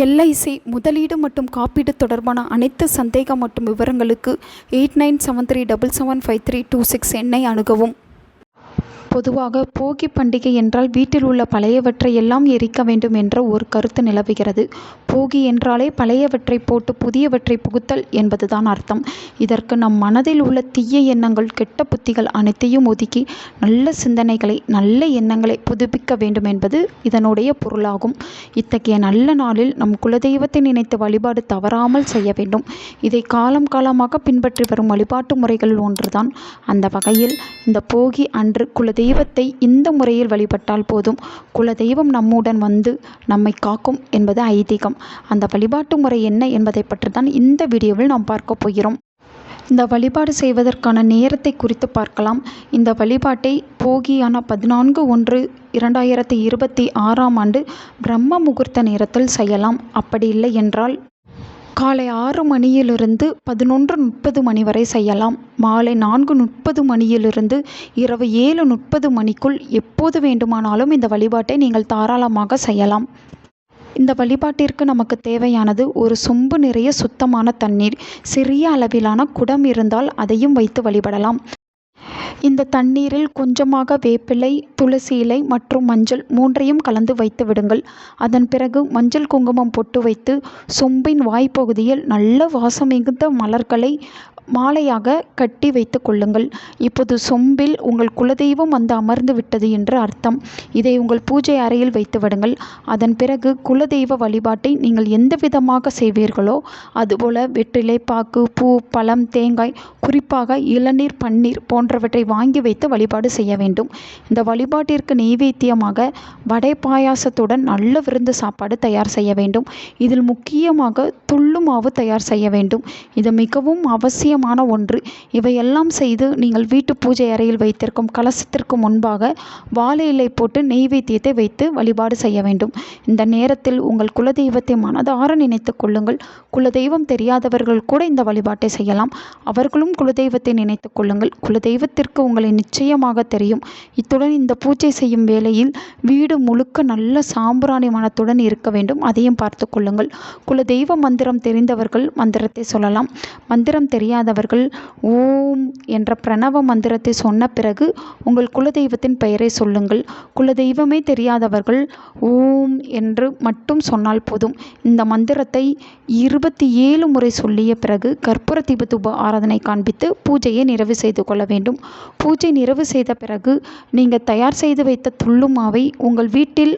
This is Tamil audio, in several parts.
எல்ஐசி முதலீடு மற்றும் காப்பீடு தொடர்பான அனைத்து சந்தேகம் மற்றும் விவரங்களுக்கு 8973775326 எண்ணை அணுகவும். பொதுவாக போகி பண்டிகை என்றால் வீட்டில் உள்ள பழையவற்றை எல்லாம் எரிக்க வேண்டும் என்ற ஒரு கருத்து நிலவுகிறது. போகி என்றாலே பழையவற்றை போட்டு புதியவற்றை புகுத்தல் என்பதுதான் அர்த்தம். இதற்கு நம் மனதில் உள்ள தீய எண்ணங்கள், கெட்ட புத்திகள் அனைத்தையும் ஒதுக்கி நல்ல சிந்தனைகளை, நல்ல எண்ணங்களை புதுப்பிக்க வேண்டும் என்பது இதனுடைய பொருளாகும். இத்தகைய நல்ல நாளில் நம் குலதெய்வத்தை நினைத்து வழிபாடு தவறாமல் செய்ய வேண்டும். இதை காலம் காலமாக பின்பற்றி வரும் வழிபாட்டு முறைகளில் ஒன்றுதான். அந்த வகையில் இந்த போகி அன்று குலதெய்வத்தை இந்த முறையில் வழிபட்டால் போதும், குலதெய்வம் நம்முடன் வந்து நம்மை காக்கும் என்பது ஐதீகம். அந்த வழிபாட்டு முறை என்ன என்பதை பற்றி தான் இந்த வீடியோவில் நாம் பார்க்க போகிறோம். இந்த வழிபாடு செய்வதற்கான நேரத்தை குறித்து பார்க்கலாம். இந்த வழிபாட்டை போகியான 14/1/2026 பிரம்ம முகூர்த்த நேரத்தில் செய்யலாம். அப்படி இல்லை என்றால் காலை 6 மணியிலிருந்து 11:30 மணி வரை செய்யலாம். மாலை 4:30 மணியிலிருந்து இரவு 7:30 மணிக்குள் எப்போது வேண்டுமானாலும் இந்த வழிபாட்டை நீங்கள் தாராளமாக செய்யலாம். இந்த வழிபாட்டிற்கு நமக்கு தேவையானது ஒரு சொம்பு நிறைய சுத்தமான தண்ணீர், சிறிய அளவிலான குடம் இருந்தால் அதையும் வைத்து வழிபடலாம். இந்த தண்ணீரில் கொஞ்சமாக வேப்பிலை, துளசி இலை மற்றும் மஞ்சள் 3ஐயும் கலந்து வைத்து விடுங்கள். அதன் பிறகு மஞ்சள் குங்குமம் பொட்டு வைத்து சொம்பின் வாய்ப்பகுதியில் நல்ல வாசம் மிகுந்த மலர்களை மாலையாக கட்டி வைத்து கொள்ளுங்கள். இப்போது சொம்பில் உங்கள் குலதெய்வம் வந்து அமர்ந்து விட்டது என்று அர்த்தம். இதை உங்கள் பூஜை அறையில் வைத்து விடுங்கள். அதன் பிறகு குலதெய்வ வழிபாட்டை நீங்கள் எந்த விதமாக செய்வீர்களோ அதுபோல வெற்றிலை, பாக்கு, பூ, பழம், தேங்காய், குறிப்பாக இளநீர், பன்னீர் போன்றவற்றை வாங்கி வைத்து வழிபாடு செய்ய வேண்டும். இந்த வழிபாட்டிற்கு நெய்வேத்தியமாக வடை பாயாசத்துடன் நல்ல விருந்து சாப்பாடு தயார் செய்ய வேண்டும். இதில் முக்கியமாக துள்ளு மாவு தயார் செய்ய வேண்டும். இது மிகவும் அவசியமான ஒன்று. இவையெல்லாம் செய்து நீங்கள் வீட்டு பூஜை அறையில் வைத்திருக்கும் கலசத்திற்கு முன்பாக வாழை இலை போட்டு நெய்வேத்தியத்தை வைத்து வழிபாடு செய்ய வேண்டும். இந்த நேரத்தில் உங்கள் குலதெய்வத்தை மனதார நினைத்து கொள்ளுங்கள். குலதெய்வம் தெரியாதவர்கள் கூட இந்த வழிபாட்டை செய்யலாம். அவர்களும் குலதெய்வத்தை நினைத்து கொள்ளுங்கள். குலதெய்வத்திற்கு உங்களை நிச்சயமாக தெரியும். இத்துடன் இந்த பூஜை செய்யும் வேளையில் வீடு முழுக்க நல்ல சாம்பிராணி மனத்துடன் இருக்க வேண்டும். அதையும் பார்த்து கொள்ளுங்கள். குலதெய்வ மந்திரம் தெரிந்தவர்கள் மந்திரத்தை சொல்லலாம். மந்திரம் தெரியாதவர்கள் ஓம் என்ற பிரணவ மந்திரத்தை சொன்ன பிறகு உங்கள் குலதெய்வத்தின் பெயரை சொல்லுங்கள். குலதெய்வமே தெரியாதவர்கள் ஓம் என்று மட்டும் சொன்னால் போதும். இந்த மந்திரத்தை 27 முறை சொல்லிய பிறகு கற்பூர தீப ஆராதனை காண்பித்து பூஜையை நிறைவு செய்து கொள்ள வேண்டும். பூஜை நிறைவு செய்த பிறகு நீங்கள் தயார் செய்து வைத்த துள்ளு மாவை உங்கள் வீட்டில்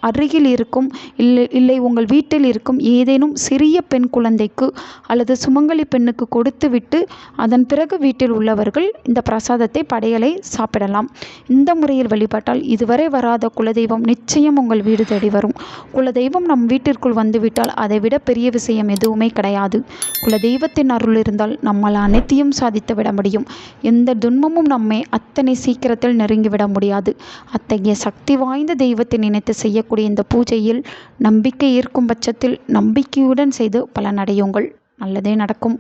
அருகில் இருக்கும் இல்லை உங்கள் வீட்டில் இருக்கும் ஏதேனும் சிறிய பெண் குழந்தைக்கு அல்லது சுமங்கலி பெண்ணுக்கு கொடுத்துவிட்டு அதன் பிறகு வீட்டில் உள்ளவர்கள் இந்த பிரசாதத்தை படையலை சாப்பிடலாம். இந்த முறையில் வழிபட்டால் இதுவரை வராத குலதெய்வம் நிச்சயம் உங்கள் வீடு தேடி வரும். குலதெய்வம் நம் வீட்டிற்குள் வந்துவிட்டால் அதைவிட பெரிய விஷயம் எதுவுமே கிடையாது. குலதெய்வத்தின் அருள் இருந்தால் நம்மால் அனைத்தையும் சாதித்து விட முடியும். எந்த துன்பமும் நம்மை அத்தனை சீக்கிரத்தில் நெருங்கிவிட முடியாது. அத்தகைய சக்தி வாய்ந்த தெய்வத்தை நினைத்து செய்ய இந்த பூஜையில் நம்பிக்கை இருக்கும் பட்சத்தில் நம்பிக்கையுடன் செய்து பலனடையுங்கள். நல்லதே நடக்கும்.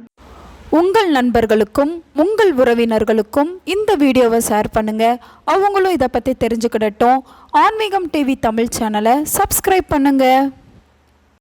உங்கள் நண்பர்களுக்கும் உங்கள் உறவினர்களுக்கும் இந்த வீடியோவை ஷேர் பண்ணுங்க. அவங்களும் இதை பற்றி தெரிஞ்சுக்கிடட்டும். ஆன்மீகம் டிவி தமிழ் சேனலை சப்ஸ்கிரைப் பண்ணுங்க.